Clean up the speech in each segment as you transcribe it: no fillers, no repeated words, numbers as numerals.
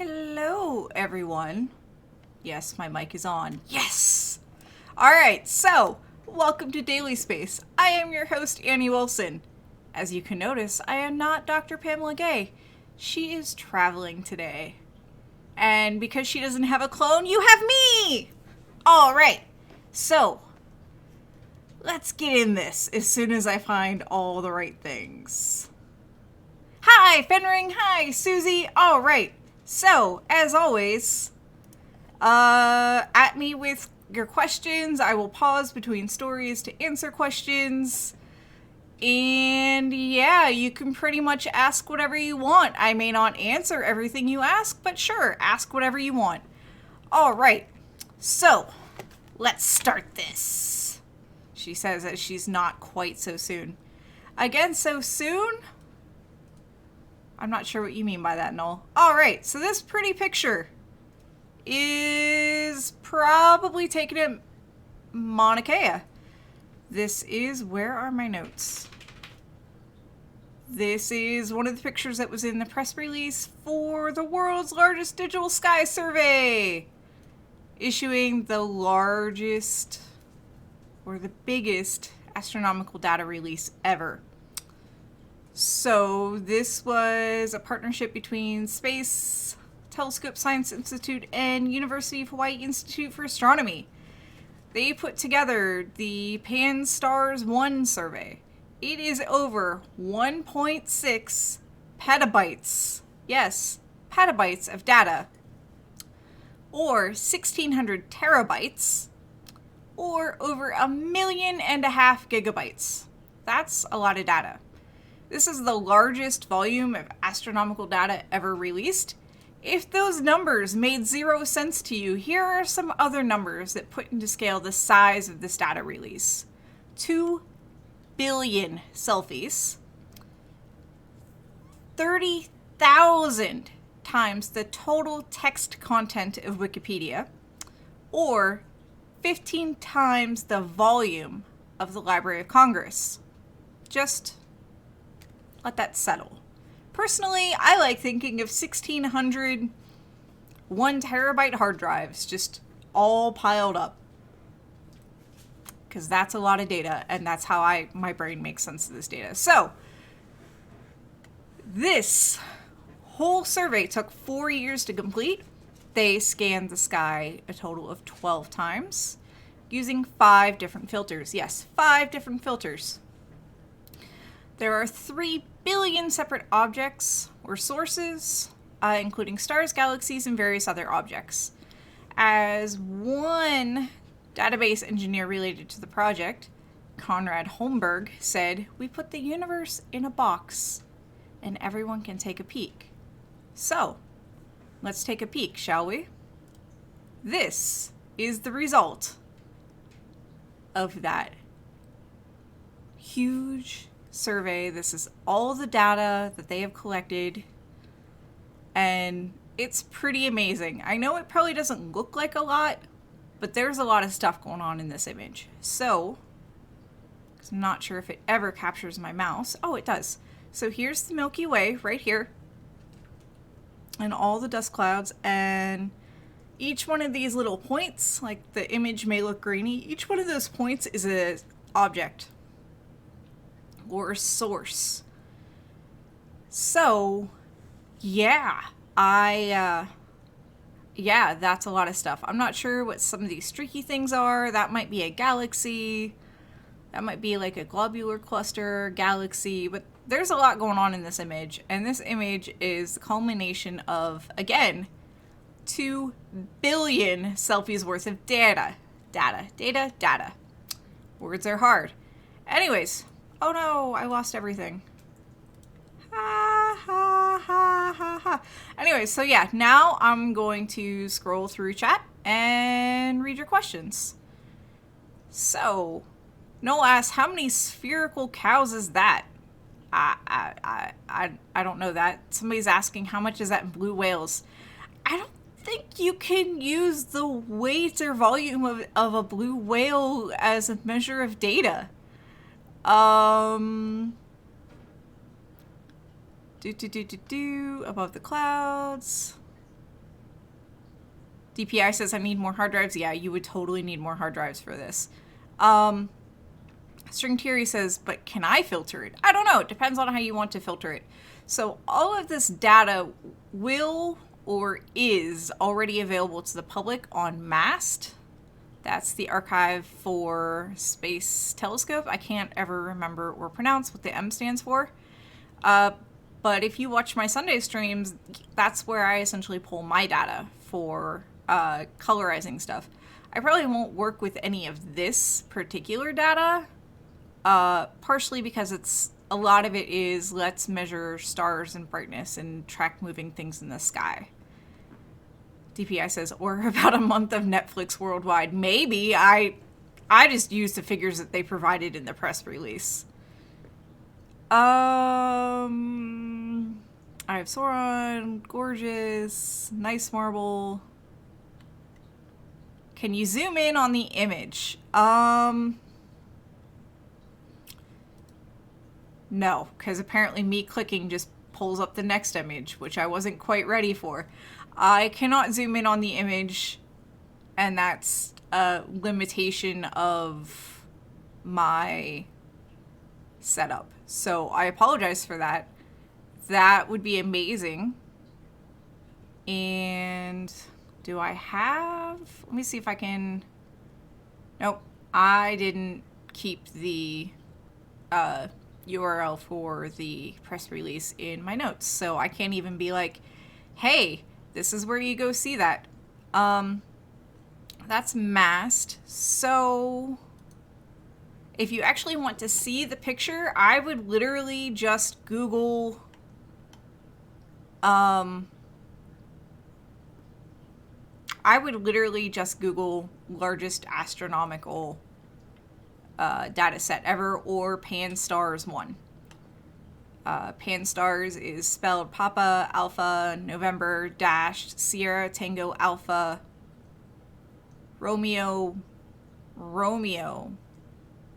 Hello, everyone. Yes, my mic is on. Yes! Alright, so, welcome to Daily Space. I am your host, Annie Wilson. As you can notice, I am not Dr. Pamela Gay. She is traveling today. And because she doesn't have a clone, you have me! Alright, so, let's get in this as soon as I find all the right things. Hi, Fenring! Hi, Susie! Alright. So, as always, at me with your questions. I will pause between stories to answer questions. And yeah, you can pretty much ask whatever you want. I may not answer everything you ask, but sure, ask whatever you want. Alright, so, let's start this. She says that she's not quite so soon. Again, so soon? I'm not sure what you mean by that, Noel. Alright, so this pretty picture is probably taken at Mauna Kea. This is, where are my notes? This is one of the pictures that was in the press release for the world's largest digital sky survey, issuing the largest or the biggest astronomical data release ever. So this was a partnership between Space Telescope Science Institute and University of Hawaii Institute for Astronomy. They put together the Pan-STARRS 1 survey. It is over 1.6 petabytes. Yes, petabytes of data. Or 1,600 terabytes. Or over 1.5 million gigabytes. That's a lot of data. This is the largest volume of astronomical data ever released. If those numbers made zero sense to you, here are some other numbers that put into scale the size of this data release. 2 billion selfies. 30,000 times the total text content of Wikipedia. Or 15 times the volume of the Library of Congress. Just let that settle. Personally, I like thinking of 1,600 1 terabyte hard drives just all piled up. Because that's a lot of data, and that's how my brain makes sense of this data. So, this whole survey took 4 years to complete. They scanned the sky a total of 12 times using 5 different filters. Yes, 5 different filters. There are 3 billion separate objects or sources, including stars, galaxies, and various other objects. As one database engineer related to the project, Conrad Holmberg, said, "We put the universe in a box, and everyone can take a peek." So, let's take a peek, shall we? This is the result of that huge survey. This is all the data that they have collected, and it's pretty amazing. I know it probably doesn't look like a lot, but there's a lot of stuff going on in this image. So, I'm not sure if it ever captures my mouse. Oh, it does. So here's the Milky Way right here, and all the dust clouds, and each one of these little points, like the image may look grainy, each one of those points is an object or a source. So, yeah, yeah, that's a lot of stuff. I'm not sure what some of these streaky things are. That might be a galaxy. That might be like a globular cluster galaxy, but there's a lot going on in this image. And this image is the culmination of, again, 2 billion selfies worth of data. Data. Words are hard. Anyways, oh no, I lost everything. Ha ha ha ha ha. Anyway, so yeah, now I'm going to scroll through chat and read your questions. So, Noel asks, how many spherical cows is that? I don't know that. Somebody's asking, how much is that in blue whales? I don't think you can use the weight or volume of a blue whale as a measure of data. Above the clouds. DPI says I need more hard drives. Yeah, you would totally need more hard drives for this. String Theory says, but can I filter it? I don't know. It depends on how you want to filter it. So all of this data will or is already available to the public on MAST. That's the Archive for Space Telescope. I can't ever remember or pronounce what the M stands for. But if you watch my Sunday streams, that's where I essentially pull my data for colorizing stuff. I probably won't work with any of this particular data, partially because a lot of it is let's measure stars and brightness and track moving things in the sky. DPI says, or about a month of Netflix worldwide. Maybe. I just used the figures that they provided in the press release. I have Sauron, gorgeous, nice marble. Can you zoom in on the image? No, because apparently me clicking just pulls up the next image, which I wasn't quite ready for. I cannot zoom in on the image, and that's a limitation of my setup. So I apologize for that. That would be amazing. And do I have... Let me see if I can... Nope. I didn't keep the URL for the press release in my notes. So I can't even be like, hey, this is where you go see that. That's MAST. So if you actually want to see the picture, I would literally just Google largest astronomical data set ever, or Pan-STARRS 1. Pan-STARRS is spelled Papa, Alpha, November, dashed, Sierra, Tango, Alpha, Romeo,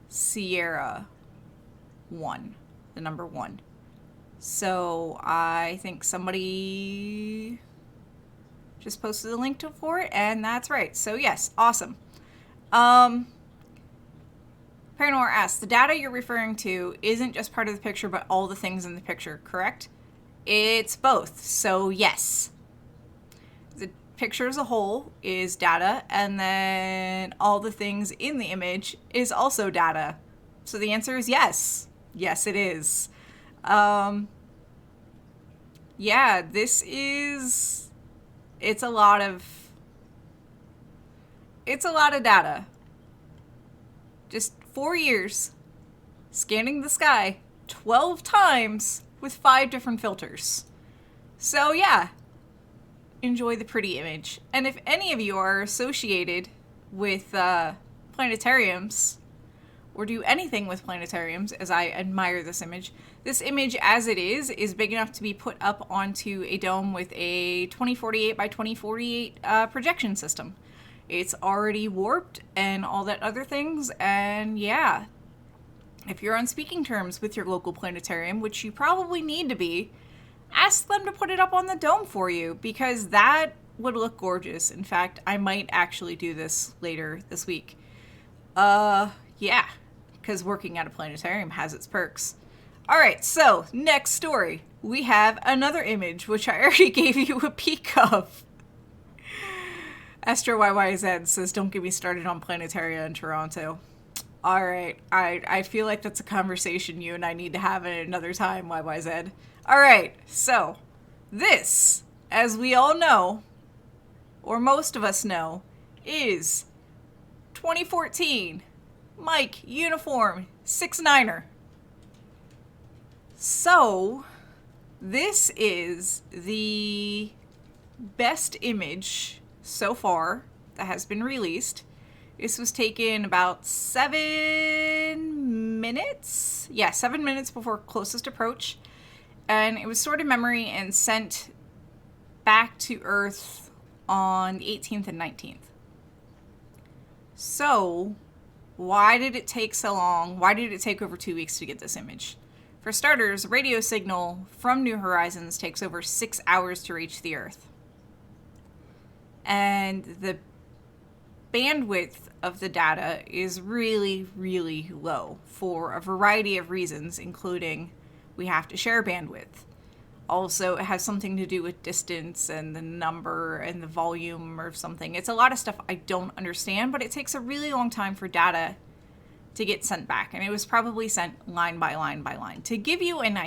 Sierra 1, the number 1. So I think somebody just posted a link for it, and that's right. So yes, awesome. Paranor asks, the data you're referring to isn't just part of the picture, but all the things in the picture, correct? It's both. So yes. The picture as a whole is data, and then all the things in the image is also data. So the answer is yes. Yes, it is. Yeah, it's a lot of data. Just 4 years scanning the sky 12 times with 5 different filters. So yeah, enjoy the pretty image. And if any of you are associated with planetariums or do anything with planetariums, as I admire this image as it is big enough to be put up onto a dome with a 2048 by 2048 projection system. It's already warped and all that other things, and yeah, if you're on speaking terms with your local planetarium, which you probably need to be, ask them to put it up on the dome for you, because that would look gorgeous. In fact, I might actually do this later this week. Yeah, because working at a planetarium has its perks. Alright, so, next story. We have another image, which I already gave you a peek of. Astro YYZ says, don't get me started on planetaria in Toronto. Alright, I feel like that's a conversation you and I need to have at another time, YYZ. Alright, so, this, as we all know, or most of us know, is 2014 Mike Uniform 6-9er. So, this is the best image so far that has been released. This was taken about 7 minutes? Yeah, 7 minutes before closest approach. And it was stored in memory and sent back to Earth on the 18th and 19th. So, why did it take so long? Why did it take over 2 weeks to get this image? For starters, radio signal from New Horizons takes over 6 hours to reach the Earth. and the bandwidth of the data is really, really low for a variety of reasons, including we have to share bandwidth. Also, it has something to do with distance and the number and the volume or something. It's a lot of stuff I don't understand, but it takes a really long time for data to get sent back. And it was probably sent line by line by line. To give you an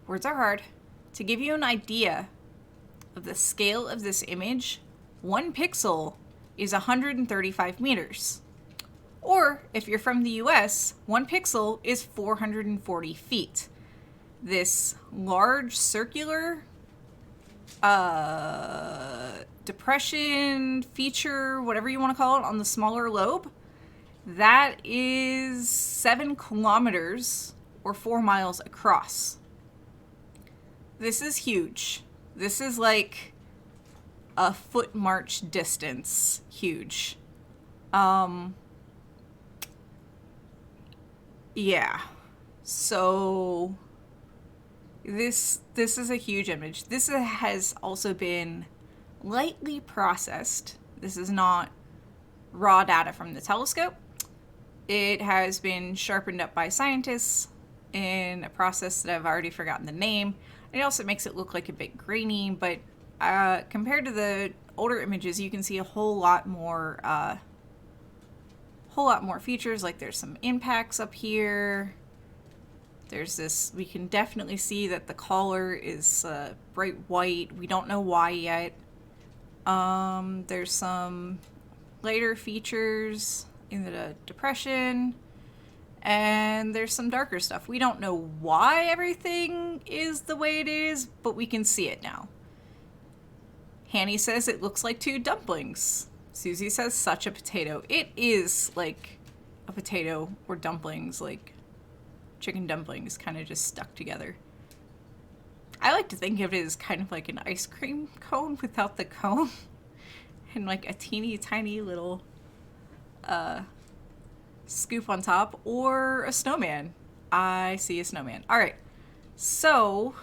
words are hard. To give you an idea of the scale of this image, 1 pixel is 135 meters. Or, if you're from the US, 1 pixel is 440 feet. This large circular depression feature, whatever you want to call it, on the smaller lobe, that is 7 kilometers or 4 miles across. This is huge. This is like a foot march distance huge. Yeah. So this is a huge image. This has also been lightly processed. This is not raw data from the telescope. It has been sharpened up by scientists in a process that I've already forgotten the name. It also makes it look like a bit grainy, but compared to the older images, you can see a whole lot more features. Like there's some impacts up here. There's this, we can definitely see that the color is bright white. We don't know why yet. There's some lighter features in the depression, and there's some darker stuff. We don't know why everything is the way it is, but we can see it now. Hanny says it looks like 2 dumplings. Susie says such a potato. It is like a potato or dumplings, like chicken dumplings kind of just stuck together. I like to think of it as kind of like an ice cream cone without the cone and like a teeny tiny little scoop on top, or a snowman. I see a snowman. All right, so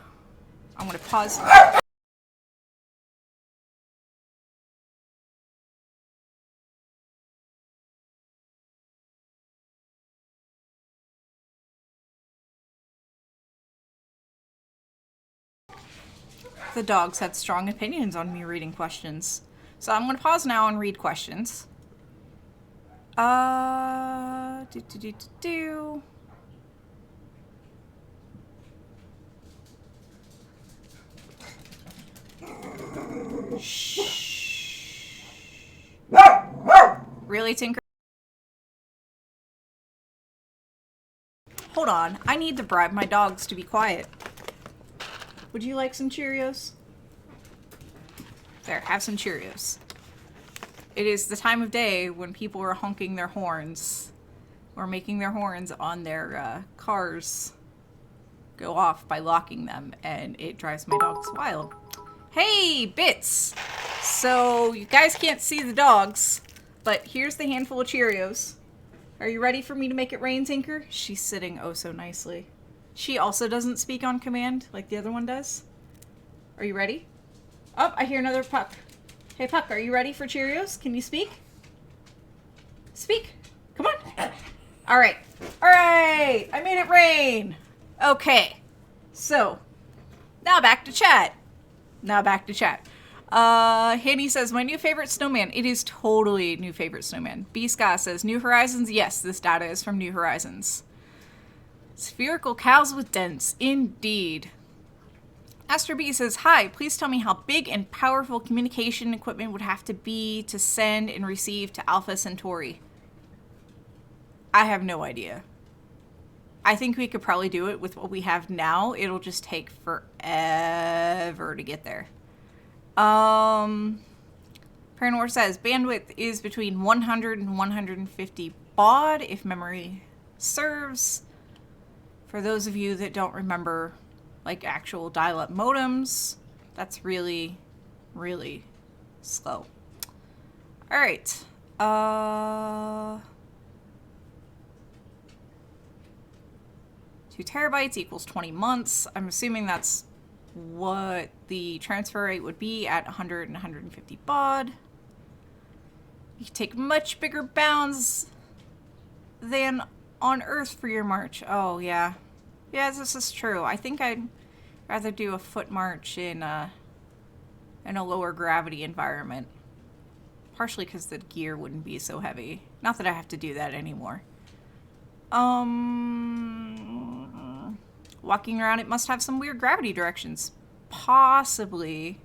I'm gonna pause. The dogs had strong opinions on me reading questions. So I'm going to pause now and read questions. Shh. Really, Tinker? Hold on. I need to bribe my dogs to be quiet. Would you like some Cheerios? There, have some Cheerios. It is the time of day when people are honking their horns or making their horns on their cars go off by locking them, and it drives my dogs wild. Hey, Bits! So, you guys can't see the dogs, but here's the handful of Cheerios. Are you ready for me to make it rain, Tinker? She's sitting oh so nicely. She also doesn't speak on command like the other one does. Are you ready? Oh, I hear another Puck. Hey, Puck, are you ready for Cheerios? Can you speak? Speak. Come on. All right. All right. I made it rain. Okay. So, now back to chat. Hanny says, my new favorite snowman. It is totally new favorite snowman. B. Scott says, New Horizons. Yes, this data is from New Horizons. Spherical cows with dents. Indeed. Astro B says, hi, please tell me how big and powerful communication equipment would have to be to send and receive to Alpha Centauri. I have no idea. I think we could probably do it with what we have now. It'll just take forever to get there. Paranor says, bandwidth is between 100 and 150 baud, if memory serves. For those of you that don't remember, like actual dial-up modems, that's really, really slow. All right. 2 terabytes equals 20 months. I'm assuming that's what the transfer rate would be at 100 and 150 baud. You can take much bigger bounds than on Earth for your march. Oh, yeah. Yeah, this is true. I think I'd rather do a foot march in a lower gravity environment. Partially because the gear wouldn't be so heavy. Not that I have to do that anymore. Walking around, it must have some weird gravity directions. Possibly.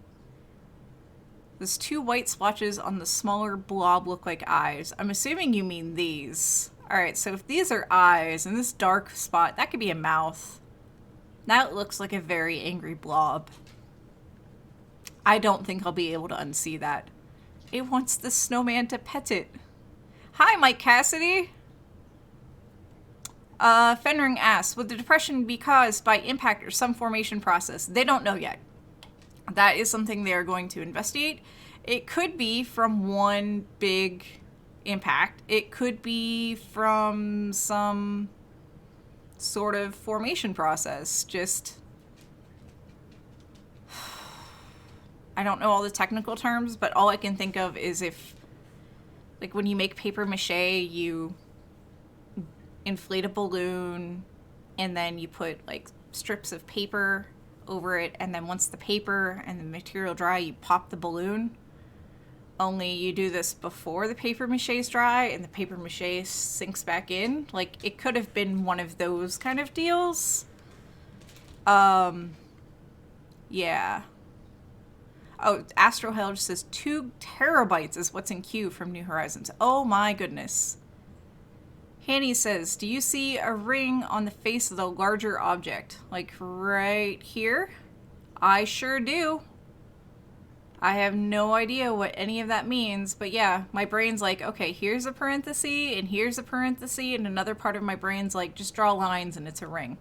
Those 2 white splotches on the smaller blob look like eyes. I'm assuming you mean these. Alright, so if these are eyes, and this dark spot, that could be a mouth. That looks like a very angry blob. I don't think I'll be able to unsee that. It wants the snowman to pet it. Hi, Mike Cassidy! Fenring asks, would the depression be caused by impact or some formation process? They don't know yet. That is something they are going to investigate. It could be from one big impact. It could be from some sort of formation process. Just... I don't know all the technical terms, but all I can think of is if, like, when you make paper mache, you inflate a balloon and then you put, like, strips of paper over it, and then once the paper and the material dry, you pop the balloon. Only you do this before the paper mache is dry and the paper mache sinks back in. Like, it could have been one of those kind of deals. Yeah. Oh, Astro Hell just says 2 terabytes is what's in queue from New Horizons. Oh my goodness. Hanny says, do you see a ring on the face of the larger object? Like right here? I sure do. I have no idea what any of that means, but yeah, my brain's like, okay, here's a parenthesis, and here's a parenthesis, and another part of my brain's like, just draw lines and it's a ring.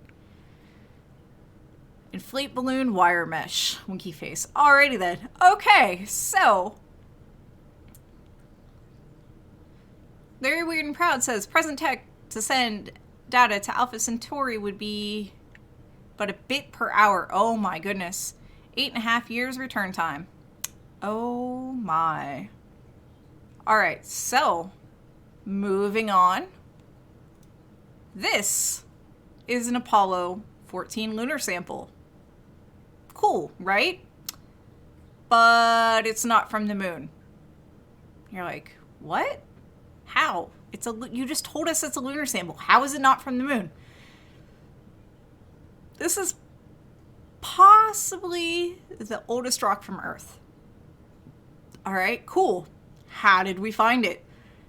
Inflate balloon wire mesh. Winky face. Alrighty then. Okay, so. Larry Weird and Proud says, present tech to send data to Alpha Centauri would be but a bit per hour. Oh my goodness. 8.5 years return time. Oh my. Alright, so. Moving on. This is an Apollo 14 lunar sample. Cool, right? But it's not from the moon. You're like, what? How? You just told us it's a lunar sample. How is it not from the moon? This is possibly the oldest rock from Earth. All right, cool. How did we find it?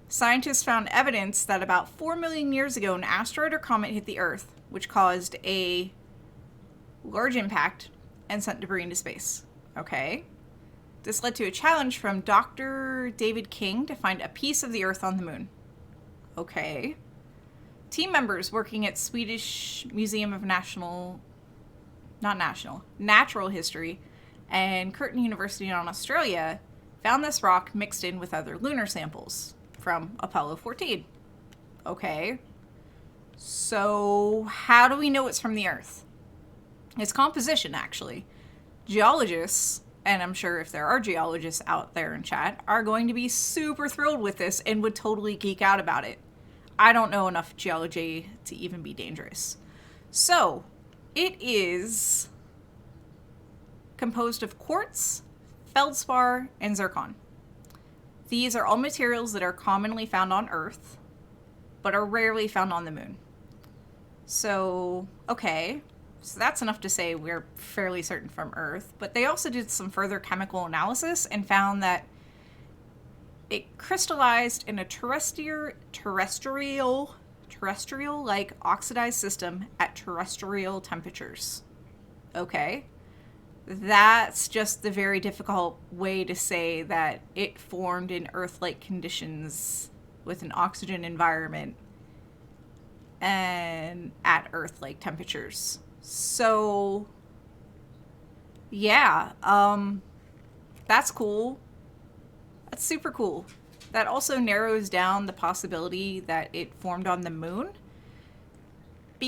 Scientists found evidence that about 4 million years ago, an asteroid or comet hit the Earth, which caused a large impact and sent debris into space. Okay. This led to a challenge from Dr. David King to find a piece of the Earth on the moon. Okay. Team members working at Swedish Museum of Natural History and Curtin University in Australia found this rock mixed in with other lunar samples from Apollo 14. Okay. So how do we know it's from the Earth? It's composition, actually. Geologists, and I'm sure if there are geologists out there in chat, are going to be super thrilled with this and would totally geek out about it. I don't know enough geology to even be dangerous. So, it is composed of quartz, feldspar, and zircon. These are all materials that are commonly found on Earth, but are rarely found on the moon. So, okay. So that's enough to say we're fairly certain from Earth, but they also did some further chemical analysis and found that it crystallized in a terrestrial-like oxidized system at terrestrial temperatures. Okay. That's just the very difficult way to say that it formed in Earth-like conditions with an oxygen environment and at Earth-like temperatures. So, yeah, that's cool. That's super cool. That also narrows down the possibility that it formed on the moon,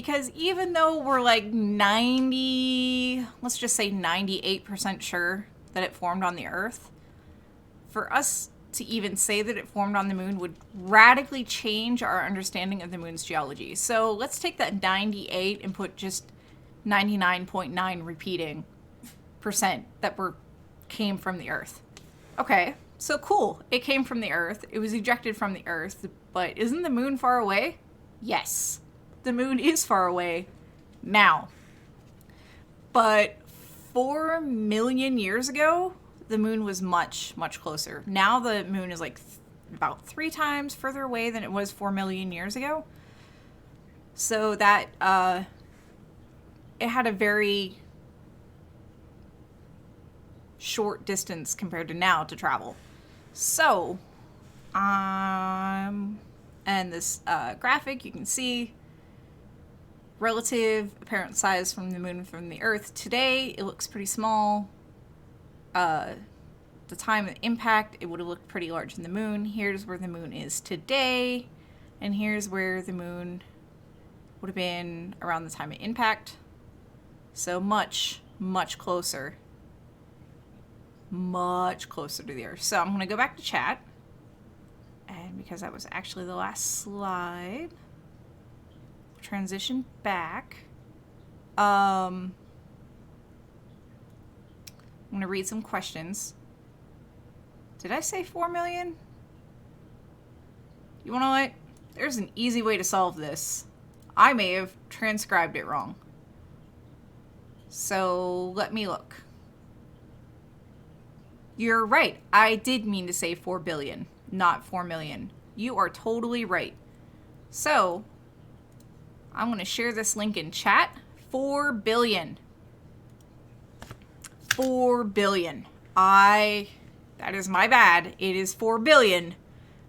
because even though we're like 90, let's just say 98% sure that it formed on the Earth, for us to even say that it formed on the moon would radically change our understanding of the moon's geology. So let's take that 98 and put just 99.9 repeating percent that came from the Earth. Okay, so cool. It came from the Earth. It was ejected from the Earth, but isn't the moon far away? Yes, the moon is far away now. But 4 million years ago, the moon was much, much closer. Now the moon is like about 3 times further away than it was 4 million years ago. So that it had a very short distance compared to now to travel. So, and this graphic, you can see relative apparent size from the moon from the Earth. Today, it looks pretty small. The time of impact, it would have looked pretty large in the moon. Here's where the moon is today, and here's where the moon would have been around the time of impact. So much, much closer. Much closer to the Earth. So I'm going to go back to chat, and because that was actually the last slide, transition back. I'm going to read some questions. Did I say 4 million? You want to know what? There's an easy way to solve this. I may have transcribed it wrong. So let me look. You're right. I did mean to say 4 billion, not 4 million. You are totally right. So I'm going to share this link in chat. 4 billion. 4 billion. That is my bad. It is 4 billion,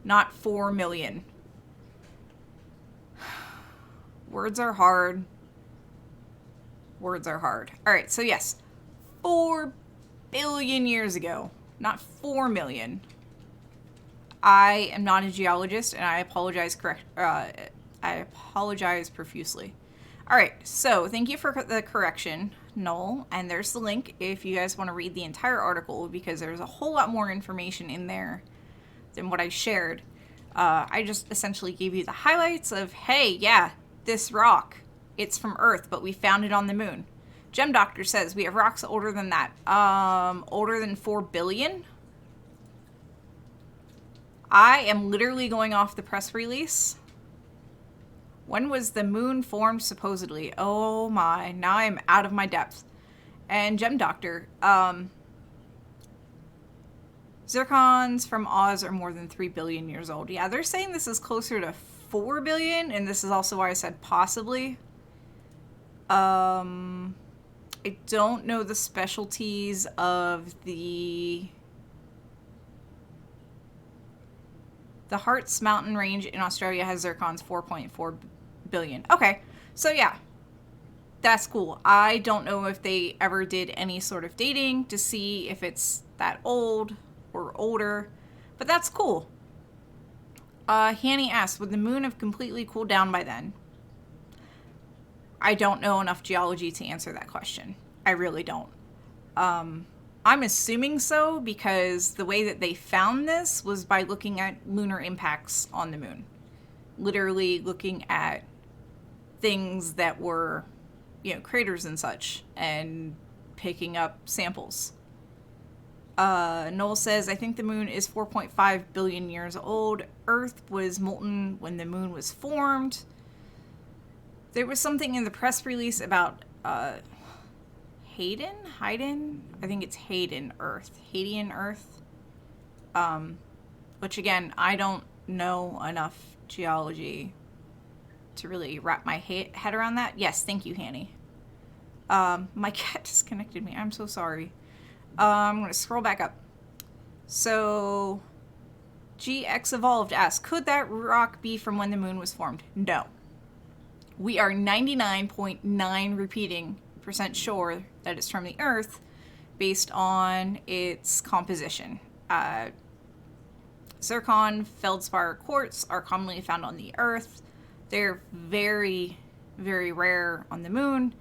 not 4 million. Words are hard. Words are hard. All right, so yes, 4 billion years ago, not 4 million. I am not a geologist, and I apologize profusely. All right, so thank you for the correction, Noel, and there's the link if you guys want to read the entire article, because there's a whole lot more information in there than what I shared. I just essentially gave you the highlights of, hey, yeah, this rock, it's from Earth, but we found it on the moon. Gem Doctor says we have rocks older than that. Older than 4 billion? I am literally going off the press release. When was the moon formed, supposedly? Oh my, now I'm out of my depth. And Gem Doctor, zircons from Oz are more than 3 billion years old. Yeah, they're saying this is closer to 4 billion, and this is also why I said possibly. I don't know the specialties of the Hartz Mountain Range in Australia has zircons 4.4 billion. Okay, so yeah, that's cool. I don't know if they ever did any sort of dating to see if it's that old or older, but that's cool. Hanny asks, would the moon have completely cooled down by then? I don't know enough geology to answer that question. I really don't. I'm assuming so, because the way that they found this was by looking at lunar impacts on the moon. Literally looking at things that were, craters and such, and picking up samples. Noel says, I think the moon is 4.5 billion years old. Earth was molten when the moon was formed. There was something in the press release about Hadean? I think it's Hadean Earth. Which again, I don't know enough geology to really wrap my head around that. Yes, thank you, Hanny. My cat disconnected me. I'm so sorry. I'm going to scroll back up. So, GX Evolved asks, could that rock be from when the moon was formed? No. We are 99.9 repeating % sure that it's from the Earth based on its composition. Zircon, feldspar, quartz are commonly found on the Earth. They're very, very rare on the moon.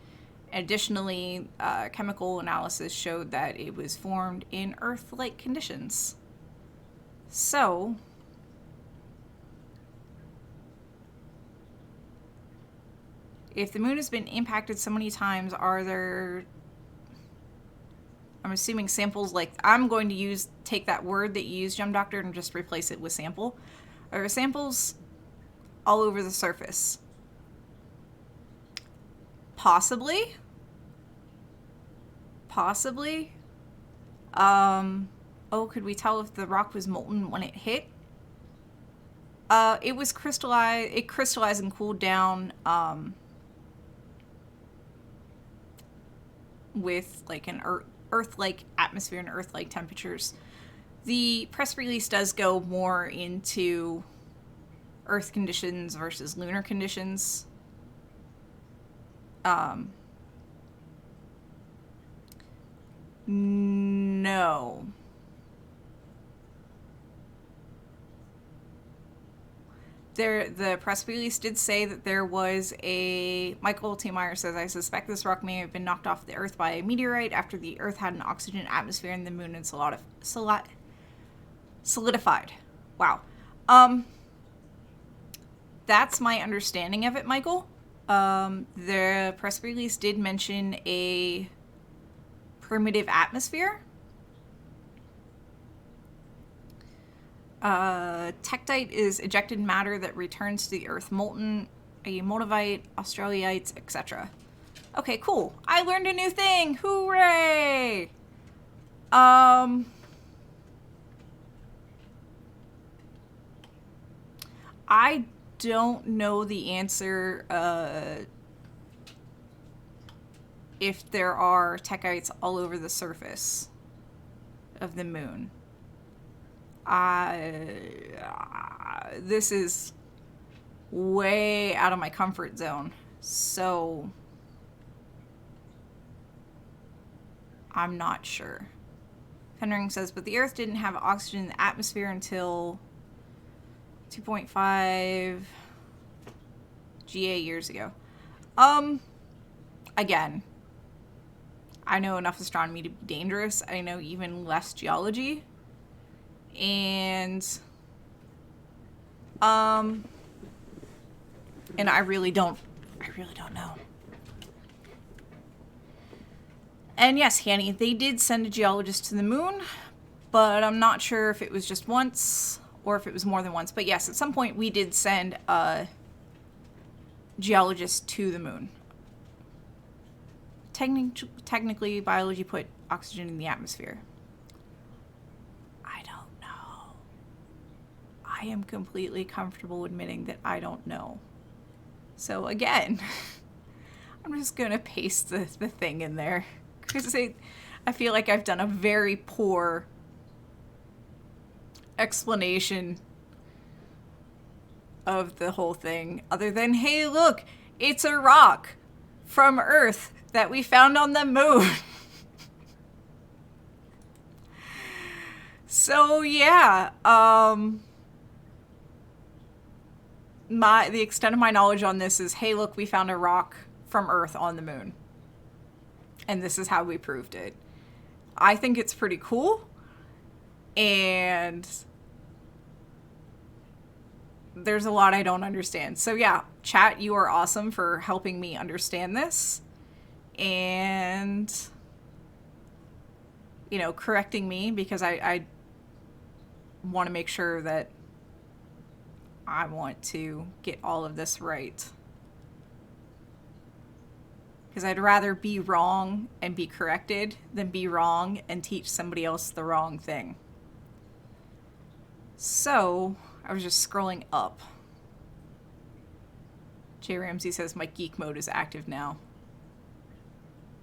Additionally, chemical analysis showed that it was formed in Earth-like conditions. So, if the moon has been impacted so many times, are there, I'm assuming samples, like, I'm going to take that word that you used, Gem Doctor, and just replace it with sample. Are there samples all over the surface? Possibly. Possibly. Oh, could we tell if the rock was molten when it hit? It was crystallized. It crystallized and cooled down, with like an Earth-like atmosphere and Earth-like temperatures. The press release does go more into Earth conditions versus lunar conditions. No. The press release did say that there was Michael T. Meyer says, I suspect this rock may have been knocked off the Earth by a meteorite after the Earth had an oxygen atmosphere and the moon had solidified. Wow. That's my understanding of it, Michael. The press release did mention a primitive atmosphere. Tektite is ejected matter that returns to the Earth molten, a moldavite, australites, etc. Okay, cool. I learned a new thing. Hooray! I don't know the answer, if there are tekites all over the surface of the moon. This is way out of my comfort zone, so I'm not sure. Fenring says, but the Earth didn't have oxygen in the atmosphere until 2.5 GA years ago. Again, I know enough astronomy to be dangerous. I know even less geology. And I really don't know. And yes, Hanny, they did send a geologist to the moon, but I'm not sure if it was just once or if it was more than once. But yes, at some point we did send a geologist to the moon. Technically, biology put oxygen in the atmosphere. I am completely comfortable admitting that I don't know. So again, I'm just going to paste the thing in there. Because I feel like I've done a very poor explanation of the whole thing. Other than, hey, look, it's a rock from Earth that we found on the moon. So yeah, the extent of my knowledge on this is, hey, look, we found a rock from Earth on the moon. And this is how we proved it. I think it's pretty cool. And there's a lot I don't understand. So yeah, chat, you are awesome for helping me understand this. And, you know, correcting me, because I want to make sure that I want to get all of this right. Because I'd rather be wrong and be corrected than be wrong and teach somebody else the wrong thing. So, I was just scrolling up. Jay Ramsey says, my geek mode is active now.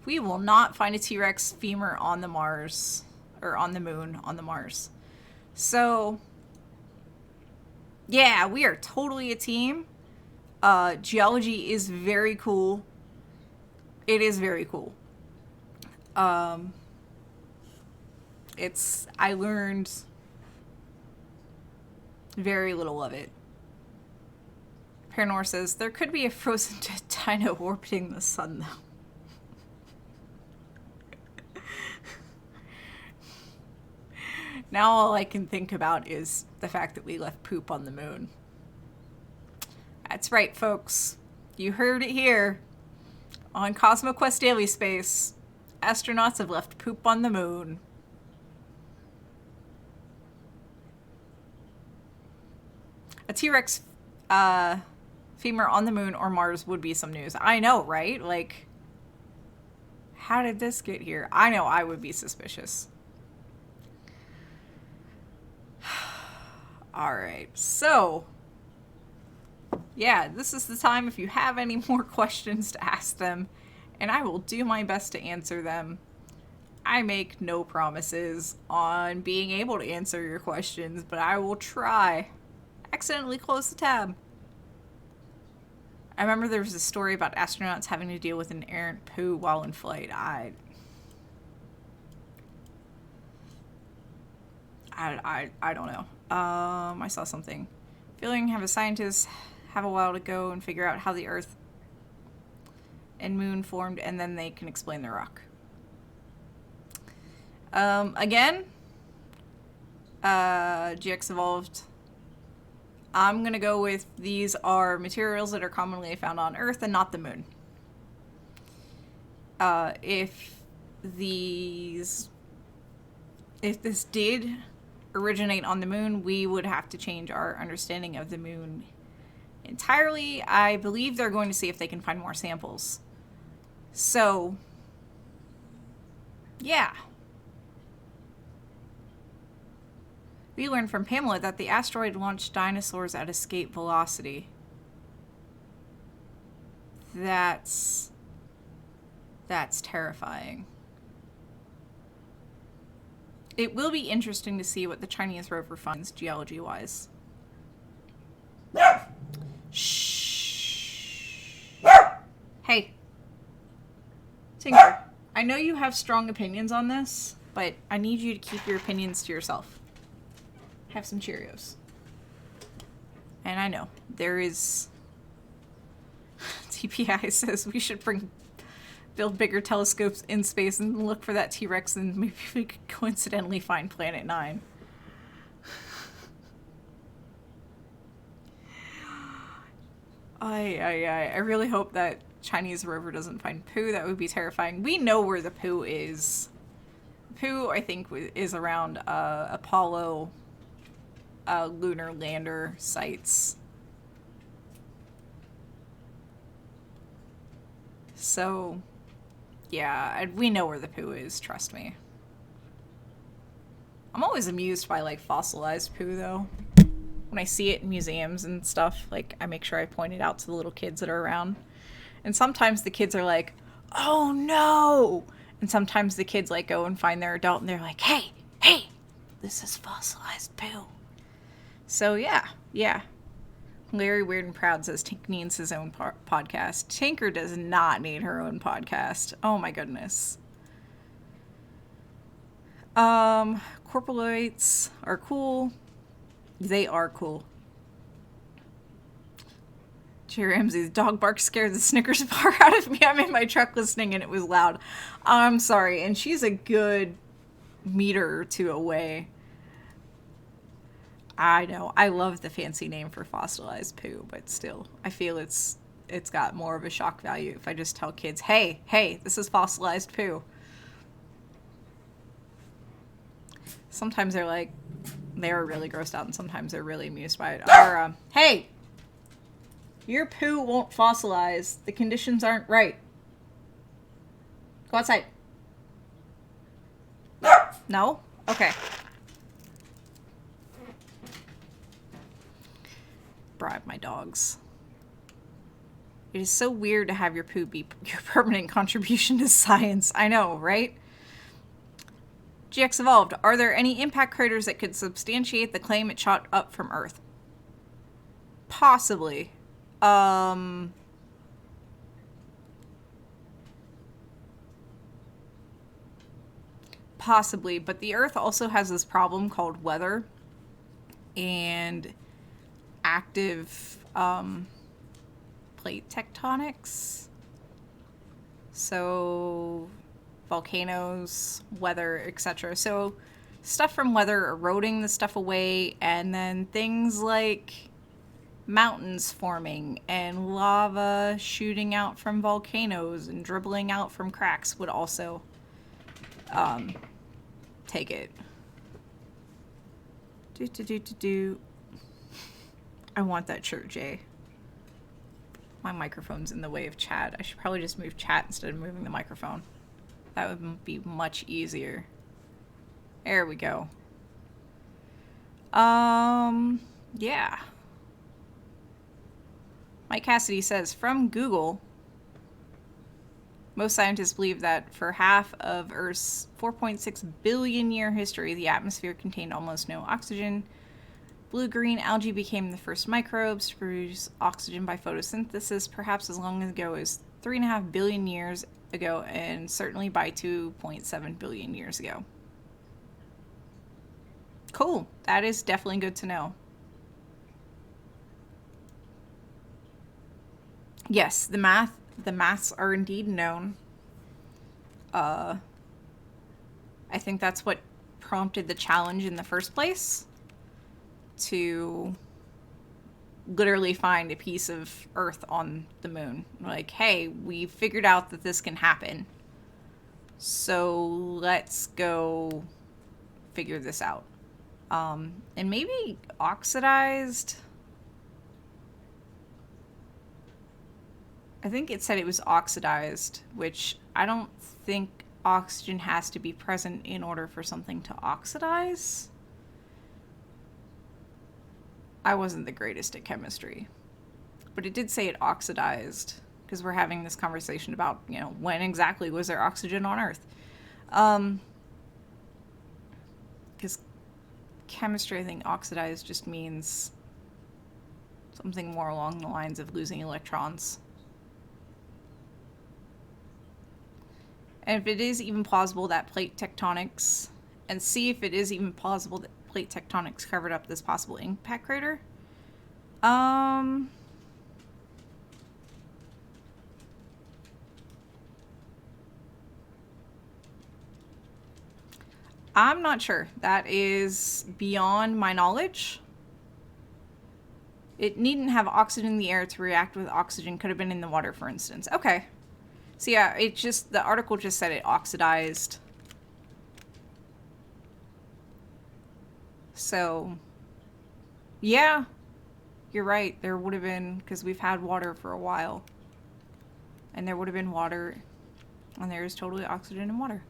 We will not find a T-Rex femur on the Mars, or on the moon, on the Mars. So, yeah, we are totally a team. Geology is very cool. It is very cool. I learned very little of it Paranor says, there could be a frozen dino orbiting the sun, though. Now all I can think about is the fact that we left poop on the moon. That's right, folks. You heard it here. On CosmoQuest Daily Space, astronauts have left poop on the moon. A T-Rex femur on the moon or Mars would be some news. I know, right? Like, how did this get here? I know I would be suspicious. Alright, so, yeah, this is the time if you have any more questions to ask them, and I will do my best to answer them. I make no promises on being able to answer your questions, but I will try. Accidentally close the tab. I remember there was a story about astronauts having to deal with an errant poo while in flight. I don't know. I saw something. Feeling have a scientist have a while to go and figure out how the Earth and Moon formed, and then they can explain the rock. Again, GX Evolved. I'm gonna go with these are materials that are commonly found on Earth and not the Moon. If this did originate on the Moon, we would have to change our understanding of the Moon entirely. I believe they're going to see if they can find more samples. So, yeah. We learned from Pamela that the asteroid launched dinosaurs at escape velocity. That's terrifying. It will be interesting to see what the Chinese rover finds geology-wise. Shh. Hey. Tinker, I know you have strong opinions on this, but I need you to keep your opinions to yourself. Have some Cheerios. And I know, there is... TPI says we should build bigger telescopes in space and look for that T-Rex, and maybe we could coincidentally find Planet 9. I really hope that Chinese rover doesn't find poo. That would be terrifying. We know where the poo is. Poo, I think, is around Apollo lunar lander sites. So, yeah, we know where the poo is, trust me. I'm always amused by, like, fossilized poo, though. When I see it in museums and stuff, like, I make sure I point it out to the little kids that are around. And sometimes the kids are like, oh no! And sometimes the kids, like, go and find their adult and they're like, hey, this is fossilized poo. So, yeah. Larry Weird and Proud says Tink needs his own podcast. Tinker does not need her own podcast. Oh my goodness. Corporates are cool. They are cool. Jerry Ramsey's dog bark scared the Snickers bar out of me. I'm in my truck listening and it was loud. I'm sorry. And she's a good meter or two away. I know. I love the fancy name for fossilized poo, but still, I feel it's got more of a shock value if I just tell kids, hey, this is fossilized poo. Sometimes they're like, they're really grossed out, and sometimes they're really amused by it. Or, hey, your poo won't fossilize. The conditions aren't right. Go outside. No? Okay. Bribe my dogs. It is so weird to have your poo be your permanent contribution to science. I know, right? GX Evolved. Are there any impact craters that could substantiate the claim it shot up from Earth? Possibly. Possibly, but the Earth also has this problem called weather and active plate tectonics. So volcanoes, weather, etc. So stuff from weather eroding the stuff away, and then things like mountains forming and lava shooting out from volcanoes and dribbling out from cracks would also take it. I want that shirt, Jay. My microphone's in the way of chat. I should probably just move chat instead of moving the microphone. That would be much easier. There we go. Yeah. Mike Cassidy says, from Google, most scientists believe that for half of Earth's 4.6 billion year history, the atmosphere contained almost no oxygen. Blue-green algae became the first microbes to produce oxygen by photosynthesis, perhaps as long ago as 3.5 billion years ago, and certainly by 2.7 billion years ago. Cool. That is definitely good to know. Yes, the maths are indeed known. I think that's what prompted the challenge in the first place, to literally find a piece of Earth on the moon. Like, hey, we figured out that this can happen, so let's go figure this out. And maybe oxidized. I think it said it was oxidized, which I don't think oxygen has to be present in order for something to oxidize. I wasn't the greatest at chemistry, but it did say it oxidized, because we're having this conversation about, you know, when exactly was there oxygen on Earth? Because chemistry, I think oxidized just means something more along the lines of losing electrons. And if it is even plausible that plate tectonics, and see if it is even plausible that plate tectonics covered up this possible impact crater. I'm not sure. That is beyond my knowledge. It needn't have oxygen in the air to react with oxygen. Could have been in the water, for instance. Okay. So yeah, it just, the article just said it oxidized. So, yeah, you're right. There would have been, because we've had water for a while. And there would have been water, and there is totally oxygen in water.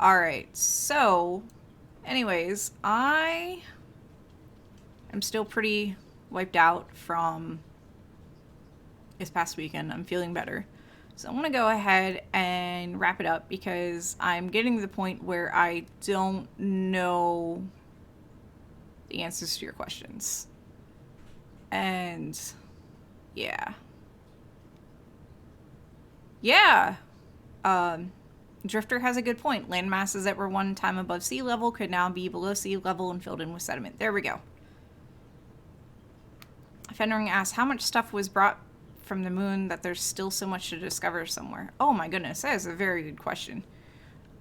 Alright, so, anyways, I am still pretty wiped out from this past weekend. I'm feeling better. So I'm going to go ahead and wrap it up, because I'm getting to the point where I don't know the answers to your questions. And yeah. Yeah. Drifter has a good point. Land masses that were one time above sea level could now be below sea level and filled in with sediment. There we go. Fendering asks, how much stuff was brought from the moon that there's still so much to discover somewhere? Oh my goodness, that is a very good question.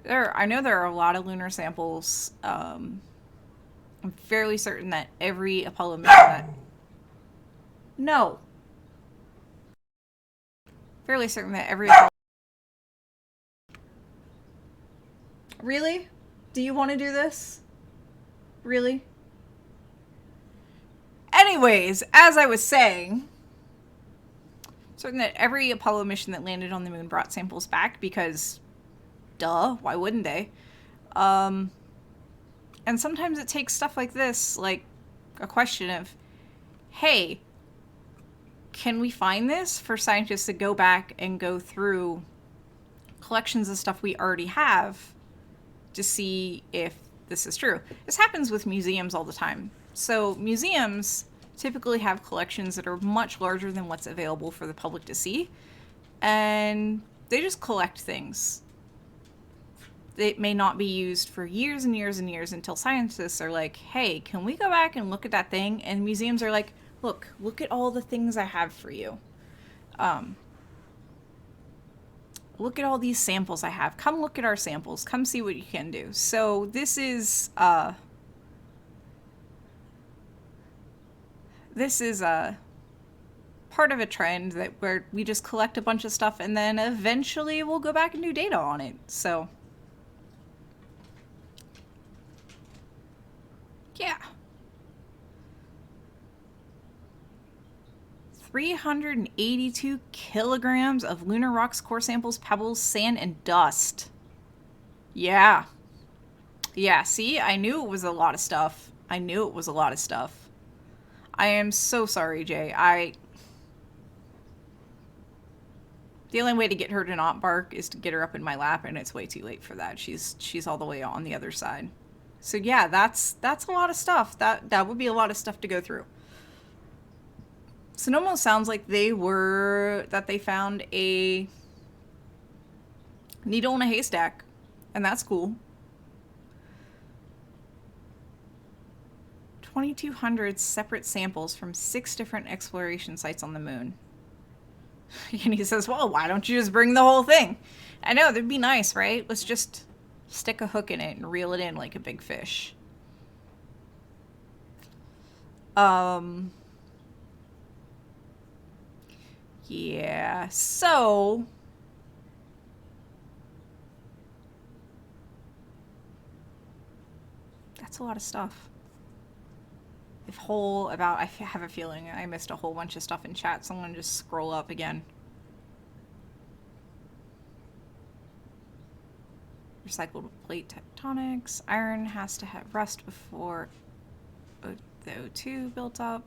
I know there are a lot of lunar samples. I'm fairly certain that every Apollo mission that... No. Fairly certain that every Apollo... Really? Do you want to do this? Really? Anyways, as I was saying, certain that every Apollo mission that landed on the moon brought samples back, because, duh, why wouldn't they? And sometimes it takes stuff like this, like a question of, hey, can we find this, for scientists to go back and go through collections of stuff we already have to see if this is true. This happens with museums all the time. So museums typically have collections that are much larger than what's available for the public to see, and they just collect things. It may not be used for years and years and years until scientists are like, hey, can we go back and look at that thing? And museums are like, Look at all the things I have for you. Look at all these samples I have. Come look at our samples. Come see what you can do. So this is part of a trend that where we just collect a bunch of stuff and then eventually we'll go back and do data on it. So yeah. 382 kilograms of lunar rocks, core samples, pebbles, sand, and dust. Yeah. Yeah, see? I knew it was a lot of stuff. I knew it was a lot of stuff. I am so sorry, Jay. The only way to get her to not bark is to get her up in my lap, and it's way too late for that. She's all the way on the other side. So yeah, that's a lot of stuff. That would be a lot of stuff to go through. So it almost sounds like they found a needle in a haystack, and that's cool. 2,200 separate samples from 6 different exploration sites on the moon. And he says, well, why don't you just bring the whole thing? I know, that'd be nice, right? Let's just stick a hook in it and reel it in like a big fish. Yeah, so that's a lot of stuff. I have a feeling I missed a whole bunch of stuff in chat, so I'm gonna just scroll up again. Recycled plate tectonics. Iron has to have rust before the O2 built up.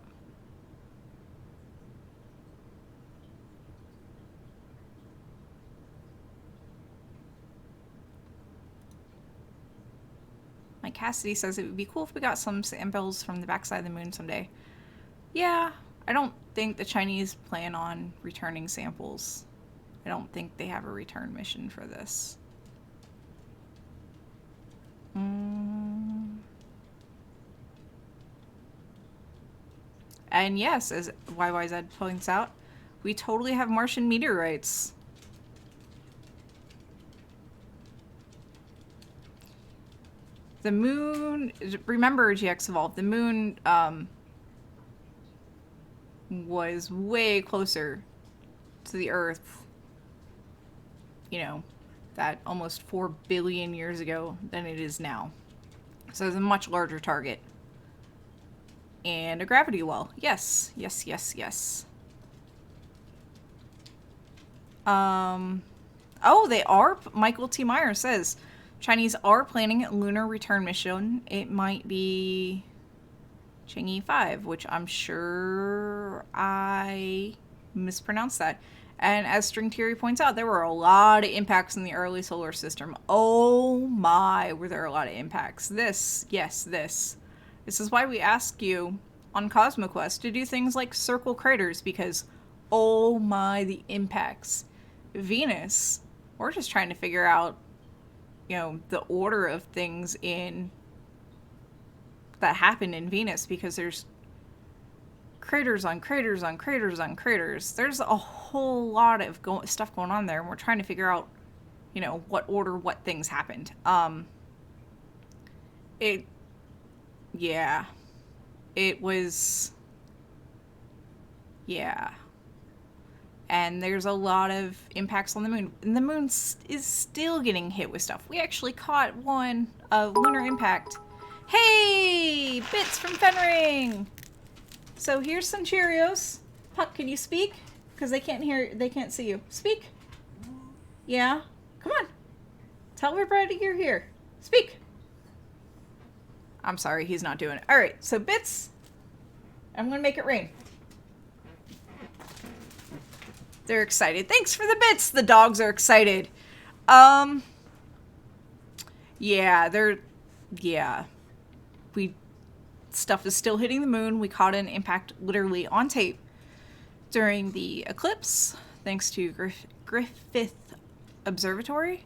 Mike Cassidy says it would be cool if we got some samples from the backside of the moon someday. Yeah, I don't think the Chinese plan on returning samples. I don't think they have a return mission for this. And yes, as YYZ points out, we totally have Martian meteorites. The moon, remember GX Evolved, the moon was way closer to the Earth, you know, that almost 4 billion years ago than it is now. So it's a much larger target. And a gravity well. Yes, yes, yes, yes. Oh, they are? Michael T. Meyer says, Chinese are planning a lunar return mission. It might be Chang'e 5, which I'm sure I mispronounced that. And as String Theory points out, there were a lot of impacts in the early solar system. Oh my, were there a lot of impacts. This is why we ask you on CosmoQuest to do things like circle craters, because oh my, the impacts. Venus, we're just trying to figure out, you know, the order of things that happen in Venus, because there's craters on craters on craters on craters. There's a whole lot of stuff going on there, and we're trying to figure out, you know, what order what things happened. It was, yeah. And there's a lot of impacts on the moon. And the moon is still getting hit with stuff. We actually caught one of lunar impact. Hey! Bits from Fenring! So here's some Cheerios. Puck, can you speak? Because they can't see you. Speak! Yeah? Come on. Tell everybody you're here. Speak! I'm sorry, he's not doing it. Alright, so Bits, I'm gonna make it rain. They're excited. Thanks for the bits. The dogs are excited. Stuff is still hitting the moon. We caught an impact literally on tape during the eclipse, thanks to Griffith Observatory.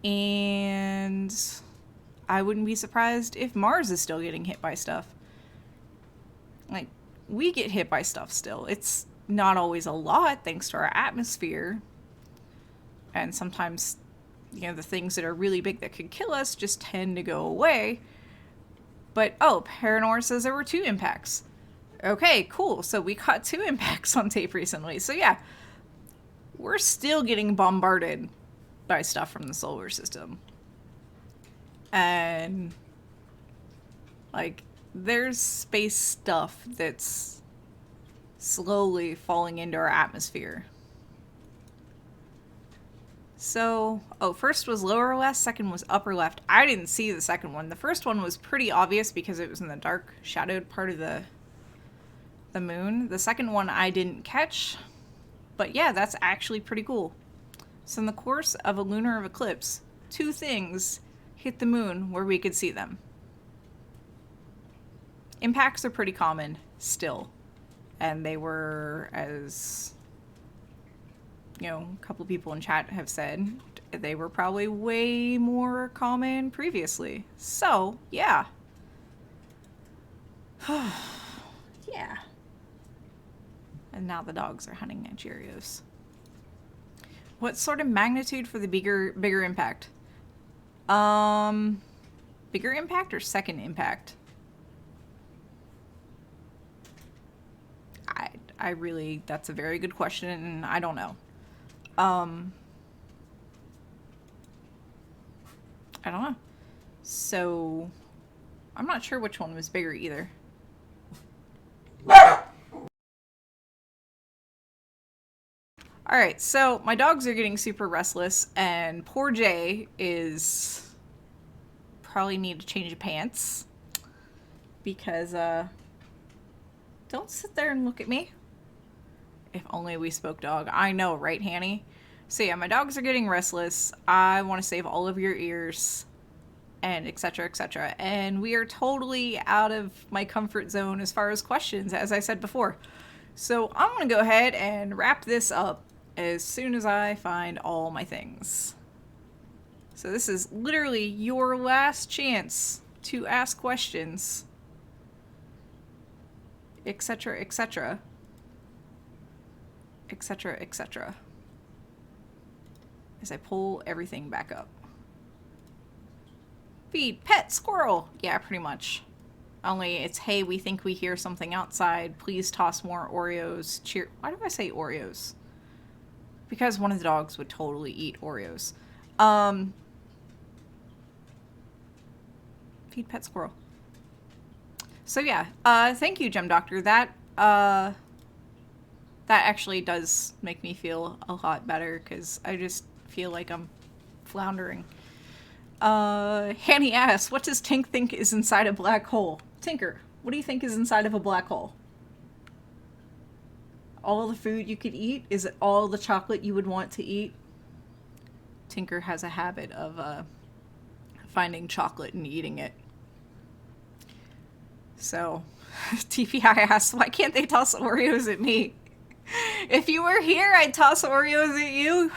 And I wouldn't be surprised if Mars is still getting hit by stuff. Like, we get hit by stuff still. It's not always a lot thanks to our atmosphere. And sometimes, the things that are really big that could kill us just tend to go away. But, Paranor says there were 2 impacts. Okay, cool. So we caught 2 impacts on tape recently. So yeah, we're still getting bombarded by stuff from the solar system. And, there's space stuff that's slowly falling into our atmosphere. So, first was lower left, second was upper left. I didn't see the second one. The first one was pretty obvious because it was in the dark, shadowed part of the moon. The second one I didn't catch. But yeah, that's actually pretty cool. So in the course of a lunar eclipse, 2 things hit the moon where we could see them. Impacts are pretty common still. And they were, as a couple people in chat have said, they were probably way more common previously. So, yeah. Yeah. And now the dogs are hunting at Cheerios. What sort of magnitude for the bigger impact? Bigger impact or second impact? I really, that's a very good question, and I don't know. I don't know. So, I'm not sure which one was bigger either. Alright, so my dogs are getting super restless, and poor Jay is probably need to change of pants. Because, don't sit there and look at me. If only we spoke dog. I know, right, Hanny? So yeah, my dogs are getting restless. I want to save all of your ears. And etc, etc. And we are totally out of my comfort zone as far as questions, as I said before. So I'm going to go ahead and wrap this up as soon as I find all my things. So this is literally your last chance to ask questions. Etc, etc. Etc, etc. As I pull everything back up. Feed pet squirrel. Yeah, pretty much. Only it's, hey, we think we hear something outside. Please toss more Oreos. Cheer. Why do I say Oreos? Because one of the dogs would totally eat Oreos. Feed pet squirrel. So yeah, thank you, Gem Doctor. That actually does make me feel a lot better, because I just feel like I'm floundering. Hanny asks, what does Tink think is inside a black hole? Tinker, what do you think is inside of a black hole? All the food you could eat? Is it all the chocolate you would want to eat? Tinker has a habit of, finding chocolate and eating it. So, TPI asks, why can't they toss Oreos at me? If you were here, I'd toss Oreos at you.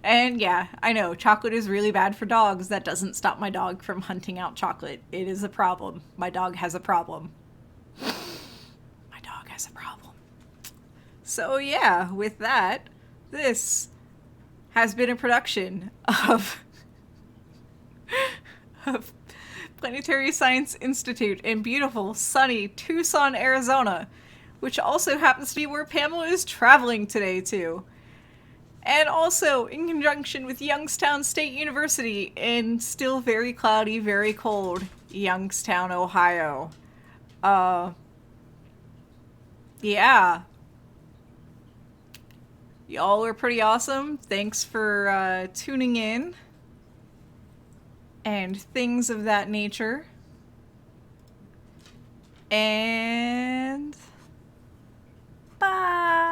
And yeah, I know, chocolate is really bad for dogs. That doesn't stop my dog from hunting out chocolate. It is a problem. My dog has a problem. My dog has a problem. So yeah, with that, this has been a production of Planetary Science Institute in beautiful, sunny Tucson, Arizona, which also happens to be where Pamela is traveling today to. And also in conjunction with Youngstown State University in still very cloudy, very cold Youngstown, Ohio. Yeah. Y'all are pretty awesome. Thanks for tuning in. And things of that nature. And bye.